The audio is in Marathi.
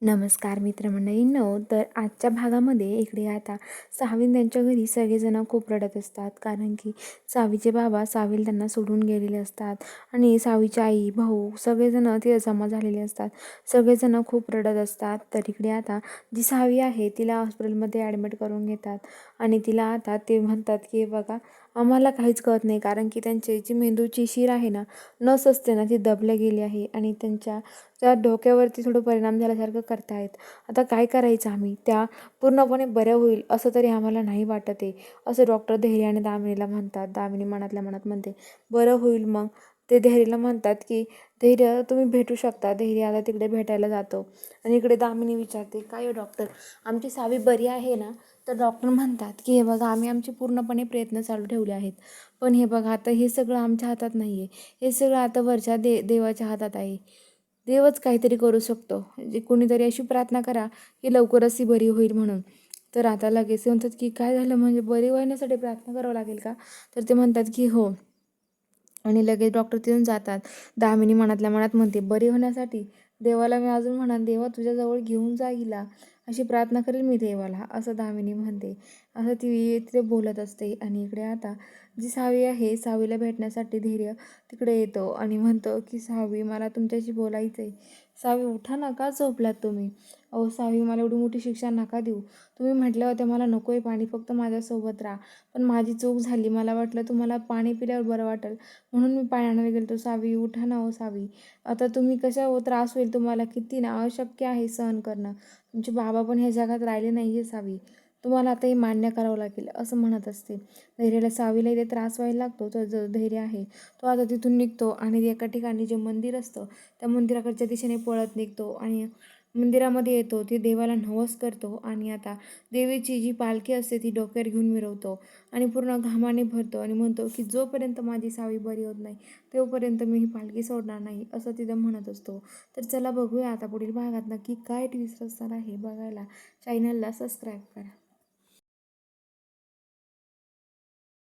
नमस्कार मित्रमंडळींनो. तर आजच्या भागामध्ये इकडे आता सावीन त्यांच्या घरी सगळेजण खूप रडत असतात, कारण की सावीचे बाबा सावीला त्यांना सोडून गेलेले असतात आणि सावीची आई भाऊ सगळेजण तिथे जमा झालेले असतात. सगळेजण खूप रडत असतात. तर इकडे आता जी सावी आहे तिला हॉस्पिटलमध्ये ॲडमिट करून घेतात आणि तिला आता ते म्हणतात की बघा आम्हाला काहीच कळत नाही, कारण की त्यांची जी मेंदूची शिर आहे ना, नस असते ना, ती दबल्या गेली आहे आणि त्या डोक्यावरती थोडं परिणाम झाल्यासारखं करतायत. आता काय करायचं आम्ही? त्या पूर्णपणे बऱ्या होईल असं तरी आम्हाला नाही वाटत आहे, असं डॉक्टर धैर्य आणि दामिनीला म्हणतात. दामिनी मनातल्या मनात म्हणते बरं होईल. मग ते धैर्यला म्हणतात की धैर्य तुम्ही भेटू शकता. धैर्य आता तिकडे भेटायला जातो आणि इकडे दामिनी विचारते काय हो डॉक्टर, आमची सावी बरी आहे ना? तर डॉक्टर म्हणतात की हे बघा आम्ही आमचे पूर्णपणे प्रयत्न चालू ठेवले आहेत, पण हे बघा आता हे सगळं आमच्या हातात नाही आहे. हे सगळं आता वरच्या देवाच्या हातात आहे. देवच काहीतरी करू शकतो. म्हणजे कोणीतरी अशी प्रार्थना करा की लवकरच ती बरी होईल म्हणून. तर आता लगेच ते म्हणतात की काय झालं, म्हणजे बरी होण्यासाठी प्रार्थना करावं लागेल का? तर ते म्हणतात की हो. आणि लगेच डॉक्टर तिथून जातात. दामिनी मनातल्या मनात म्हणते बरी होण्यासाठी देवाला मी अजून म्हणाल देवा तुझ्याजवळ घेऊन जा हिला, अशी प्रार्थना करेल मी देवाला, असं दामिनी म्हणते. असं ती तिथे बोलत असते आणि इकडे आता जी सावी आहे सावीला भेटण्यासाठी धैर्य तिकडे येतो आणि म्हणतो की सावी मला तुमच्याशी बोलायचं आहे. सावी उठा ना, का झोपलात तुम्ही? अहो सावी मला एवढी मोठी शिक्षा नका देऊ. तुम्ही म्हटलं होतं मला नको आहे पाणी, फक्त माझ्यासोबत राहा. पण माझी चूक झाली. मला वाटलं तुम्हाला पाणी पिल्यावर बरं वाटेल म्हणून मी पाणी आणायला गेलो. सावी उठा ना हो सावी. आता तुम्ही कशा त्रास होईल तुम्हाला, किती ना अशक्य आहे सहन करणं. तुमचे बाबा पण ह्या जगात राहिले नाही आहे सावी. तुम्हाला आता हे मान्य करावं लागेल, असं म्हणत असते. धैर्याला सावीला इथे त्रास व्हायला लागतो. तर जो धैर्य आहे तो आता तिथून निघतो आणि एका ठिकाणी जे मंदिर असतं त्या मंदिराकडच्या दिशेने पळत निघतो आणि मंदिरामध्ये येतो. ती देवाला नवस करतो आणि आता देवीची जी पालखी असते ती डोक्यावर घेऊन मिरवतो आणि पूर्ण घामाने भरतो आणि म्हणतो की जोपर्यंत माझी सावी बरी होत नाही तोपर्यंत मी ही पालखी सोडणार नाही, असं तिथं म्हणत असतो. तर चला बघूया आता पुढील भागात नक्की काय ट्विस्ट असणार आहे. बघायला चॅनलला सबस्क्राईब करा.